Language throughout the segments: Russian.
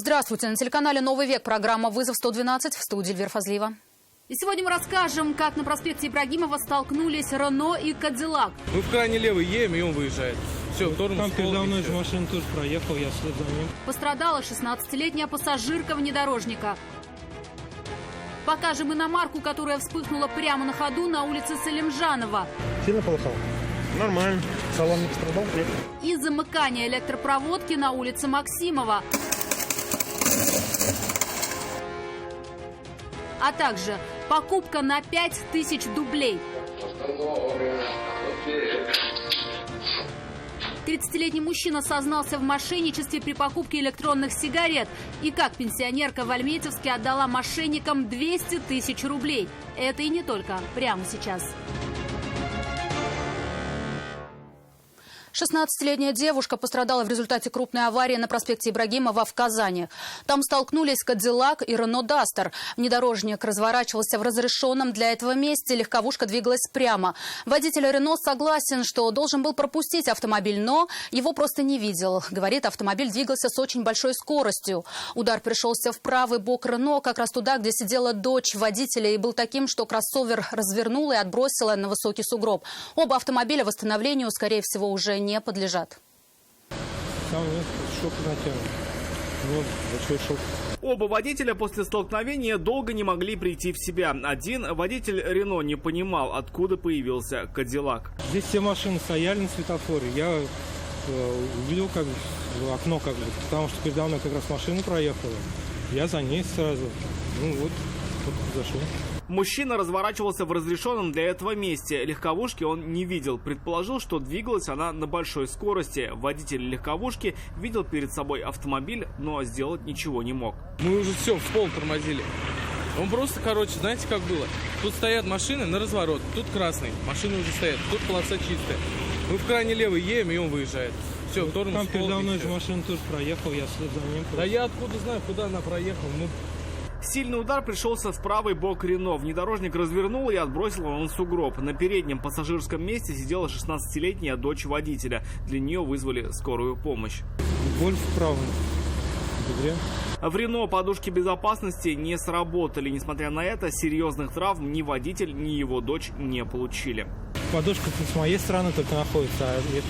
Здравствуйте. На телеканале «Новый век» программа «Вызов 112», в студии Эльвира Фазлиева. И сегодня мы расскажем, как на проспекте Ибрагимова столкнулись Рено и Кадиллак. Мы в крайне левый едем, и он выезжает. Все, там передо мной же машина тоже проехала, я вслед за ним. Пострадала 16-летняя пассажирка внедорожника. Покажем иномарку, которая вспыхнула прямо на ходу на улице Салимжанова. Сильно полыхал? Нормально. Салон не пострадал? Нет. И замыкание электропроводки на улице Максимова. А также покупка на 5000 дублей. 30-летний мужчина сознался в мошенничестве при покупке электронных сигарет. И как пенсионерка в Альметьевске отдала мошенникам 200 тысяч рублей. Это и не только. Прямо сейчас. 16-летняя девушка пострадала в результате крупной аварии на проспекте Ибрагимова в Казани. Там столкнулись Кадиллак и Рено Дастер. Внедорожник разворачивался в разрешенном для этого месте. Легковушка двигалась прямо. Водитель Рено согласен, что должен был пропустить автомобиль, но его просто не видел. Говорит, автомобиль двигался с очень большой скоростью. Удар пришелся в правый бок Рено, как раз туда, где сидела дочь водителя, и был таким, что кроссовер развернула и отбросила на высокий сугроб. Оба автомобиля восстановлению, скорее всего, уже не подлежат. Там шок натянут. Вот, большой шок. Оба водителя после столкновения долго не могли прийти в себя. Один водитель Рено не понимал, откуда появился Кадиллак. Здесь все машины стояли на светофоре. Я увидел в окно, потому что передо мной как раз машина проехала. Я за ней сразу. Вот зашел. Мужчина разворачивался в разрешенном для этого месте. Легковушки он не видел. Предположил, что двигалась она на большой скорости. Водитель легковушки видел перед собой автомобиль, но сделать ничего не мог. Мы уже все, в пол тормозили. Он просто, знаете, как было? Тут стоят машины на разворот, тут красный, машины уже стоят, тут полоса чистая. Мы в крайне левый едем, и он выезжает. Все, вот там передо мной же машина тоже проехала, я вслед за ним. Да я откуда знаю, куда она проехала? Сильный удар пришелся в правый бок Рено. Внедорожник развернул и отбросил его на сугроб. На переднем пассажирском месте сидела 16-летняя дочь водителя. Для нее вызвали скорую помощь. Боль в правом бедре. В Рено подушки безопасности не сработали. Несмотря на это, серьезных травм ни водитель, ни его дочь не получили. Подушка с моей стороны только находится, а здесь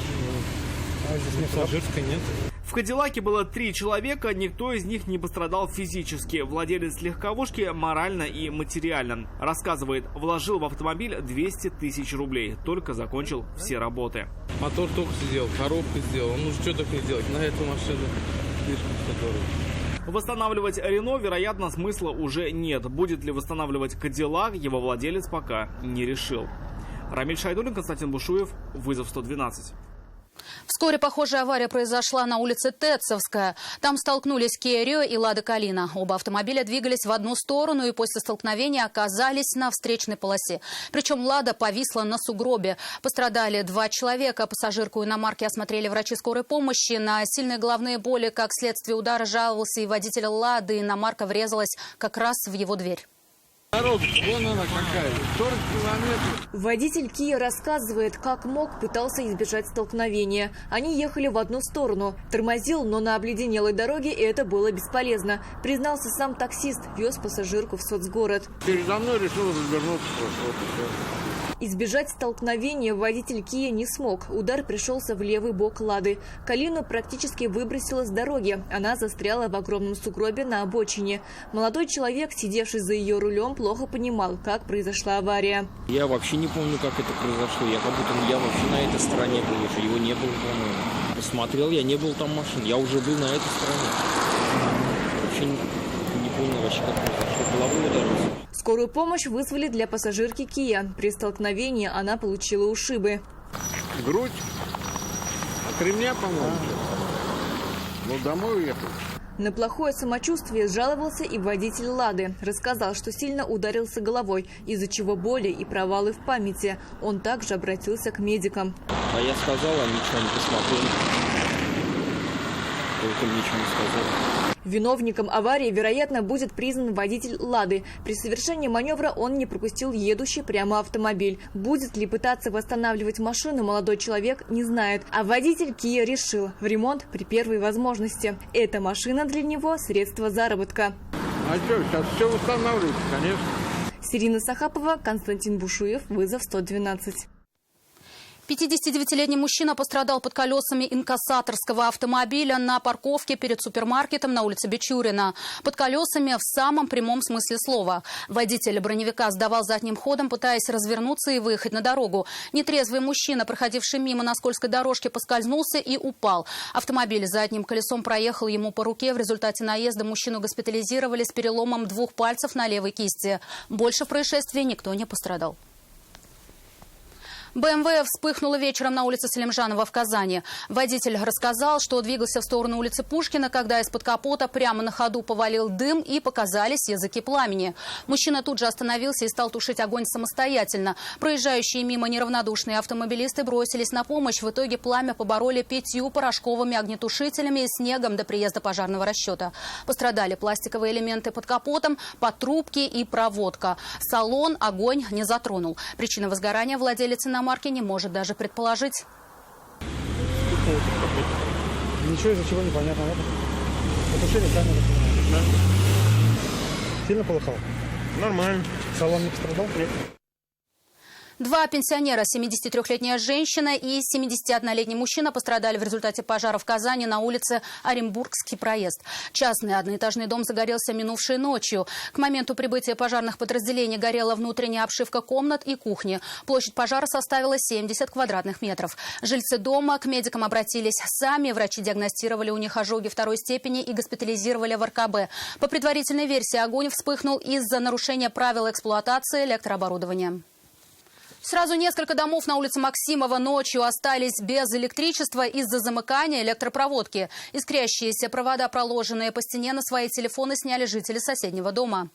пассажирской нет. В Кадиллаке было 3 человека, никто из них не пострадал физически. Владелец легковушки морально и материально. Рассказывает, вложил в автомобиль 200 тысяч рублей. Только закончил все работы. Мотор только сделал, коробку сделал. Ну что такое делать? На эту машину слишком дорого. Восстанавливать Рено, вероятно, смысла уже нет. Будет ли восстанавливать Кадиллак, его владелец пока не решил. Рамиль Шайдуллин, Константин Бушуев, «Вызов 112». Вскоре похожая авария произошла на улице Тетцевская. Там столкнулись Kia Rio и Lada Kalina. Оба автомобиля двигались в одну сторону и после столкновения оказались на встречной полосе. Причем Lada повисла на сугробе. Пострадали 2 человека. Пассажирку иномарки осмотрели врачи скорой помощи. На сильные головные боли, как следствие удара, жаловался и водитель Lada. Иномарка врезалась как раз в его дверь. Дорога, вон она какая, 40 километров. Водитель Kia рассказывает, как мог, пытался избежать столкновения. Они ехали в одну сторону. Тормозил, но на обледенелой дороге это было бесполезно. Признался сам таксист, вез пассажирку в соцгород. Передо мной решил развернуться просто. Избежать столкновения водитель Kia не смог. Удар пришелся в левый бок Лады. Калину практически выбросило с дороги. Она застряла в огромном сугробе на обочине. Молодой человек, сидевший за ее рулем, плохо понимал, как произошла авария. Я вообще не помню, как это произошло. Я вообще на этой стороне был, его не было, по-моему. Посмотрел, я не был там машин. Я уже был на этой стороне. Вообще не помню, вообще, как произошло. Головой ударился. Скорую помощь вызвали для пассажирки Kia. При столкновении она получила ушибы. Грудь. От ремня, по-моему. Ну, домой уехал. На плохое самочувствие жаловался и водитель Лады. Рассказал, что сильно ударился головой, из-за чего боли и провалы в памяти. Он также обратился к медикам. А я сказал, а ничего не посмотрели. Только ничего не сказали. Виновником аварии, вероятно, будет признан водитель «Лады». При совершении маневра он не пропустил едущий прямо автомобиль. Будет ли пытаться восстанавливать машину, молодой человек не знает. А водитель Kia решил в ремонт при первой возможности. Эта машина для него – средство заработка. А что, сейчас все восстанавливается, конечно. Сирина Сахапова, Константин Бушуев, вызов 112. 59-летний мужчина пострадал под колесами инкассаторского автомобиля на парковке перед супермаркетом на улице Бичурина. Под колесами в самом прямом смысле слова. Водитель броневика сдавал задним ходом, пытаясь развернуться и выехать на дорогу. Нетрезвый мужчина, проходивший мимо на скользкой дорожке, поскользнулся и упал. Автомобиль задним колесом проехал ему по руке. В результате наезда мужчину госпитализировали с переломом 2 пальцев на левой кисти. Больше в происшествии никто не пострадал. БМВ вспыхнула вечером на улице Селимжанова в Казани. Водитель рассказал, что двигался в сторону улицы Пушкина, когда из-под капота прямо на ходу повалил дым и показались языки пламени. Мужчина тут же остановился и стал тушить огонь самостоятельно. Проезжающие мимо неравнодушные автомобилисты бросились на помощь. В итоге пламя побороли 5 порошковыми огнетушителями и снегом до приезда пожарного расчета. Пострадали пластиковые элементы под капотом, подтрубки и проводка. Салон огонь не затронул. Причина возгорания владелец иномарки не может даже предположить. Ничего из-за чего непонятно. Потушили камеру. Сильно полыхал? Нормально. Салон не пострадал? Нет. 2 пенсионера, 73-летняя женщина и 71-летний мужчина пострадали в результате пожара в Казани на улице Оренбургский проезд. Частный одноэтажный дом загорелся минувшей ночью. К моменту прибытия пожарных подразделений горела внутренняя обшивка комнат и кухни. Площадь пожара составила 70 квадратных метров. Жильцы дома к медикам обратились сами. Врачи диагностировали у них ожоги 2-й степени и госпитализировали в РКБ. По предварительной версии, огонь вспыхнул из-за нарушения правил эксплуатации электрооборудования. Сразу несколько домов на улице Максимова ночью остались без электричества из-за замыкания электропроводки. Искрящиеся провода, проложенные по стене, на свои телефоны сняли жители соседнего дома.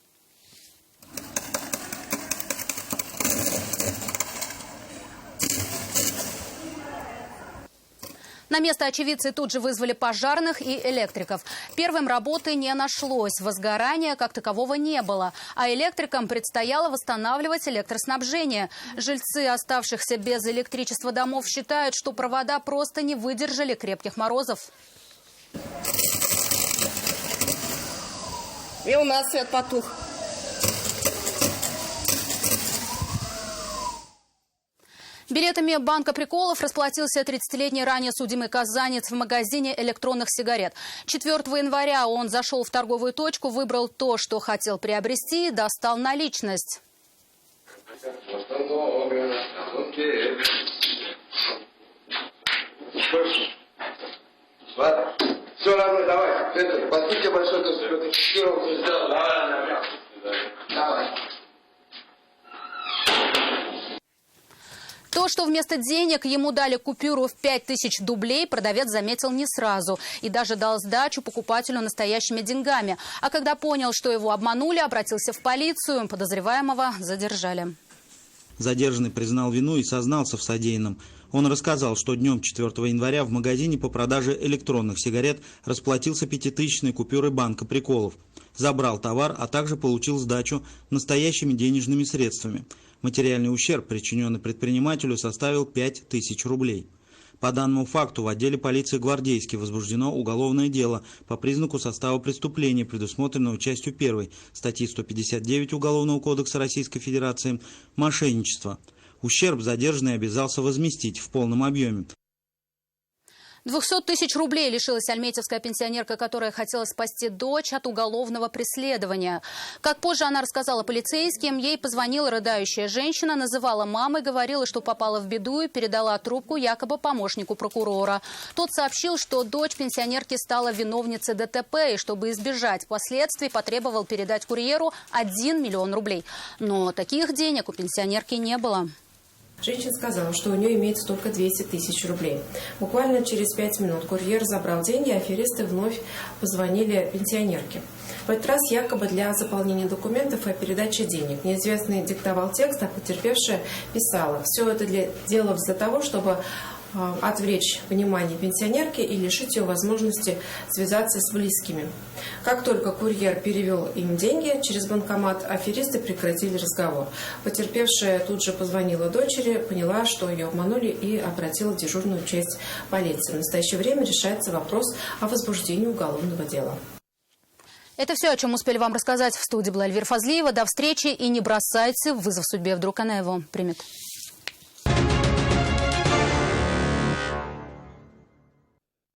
На место очевидцы тут же вызвали пожарных и электриков. Первым работы не нашлось, возгорания как такового не было. А электрикам предстояло восстанавливать электроснабжение. Жильцы оставшихся без электричества домов считают, что провода просто не выдержали крепких морозов. И у нас свет потух. Билетами банка приколов расплатился 30-летний ранее судимый казанец в магазине электронных сигарет. 4 января он зашел в торговую точку, выбрал то, что хотел приобрести, и достал наличность. Все равно, давай. Подпите большой. Давай. То, что вместо денег ему дали купюру в 5000 дублей, продавец заметил не сразу и даже дал сдачу покупателю настоящими деньгами. А когда понял, что его обманули, обратился в полицию. Подозреваемого задержали. Задержанный признал вину и сознался в содеянном. Он рассказал, что днем 4 января в магазине по продаже электронных сигарет расплатился 5000-ной купюрой банка приколов. Забрал товар, а также получил сдачу настоящими денежными средствами. Материальный ущерб, причиненный предпринимателю, составил 5000 рублей. По данному факту в отделе полиции «Гвардейский» возбуждено уголовное дело по признаку состава преступления, предусмотренного частью 1 статьи 159 Уголовного кодекса Российской Федерации «Мошенничество». Ущерб задержанный обязался возместить в полном объеме. 200 тысяч рублей лишилась альметьевская пенсионерка, которая хотела спасти дочь от уголовного преследования. Как позже она рассказала полицейским, ей позвонила рыдающая женщина, называла мамой, говорила, что попала в беду и передала трубку якобы помощнику прокурора. Тот сообщил, что дочь пенсионерки стала виновницей ДТП и, чтобы избежать последствий, потребовал передать курьеру 1 миллион рублей. Но таких денег у пенсионерки не было. Женщина сказала, что у нее имеется только 200 тысяч рублей. Буквально через 5 минут курьер забрал деньги, а аферисты вновь позвонили пенсионерке. В этот раз якобы для заполнения документов и передачи денег. Неизвестный диктовал текст, а потерпевшая писала. Все это делалось для того, чтобы отвлечь внимание пенсионерки и лишить ее возможности связаться с близкими. Как только курьер перевел им деньги через банкомат, аферисты прекратили разговор. Потерпевшая тут же позвонила дочери, поняла, что ее обманули, и обратила в дежурную часть полиции. В настоящее время решается вопрос о возбуждении уголовного дела. Это все, о чем успели вам рассказать. В студии была Эльвира Фазлиева. До встречи и не бросайте вызов судьбе, вдруг она его примет.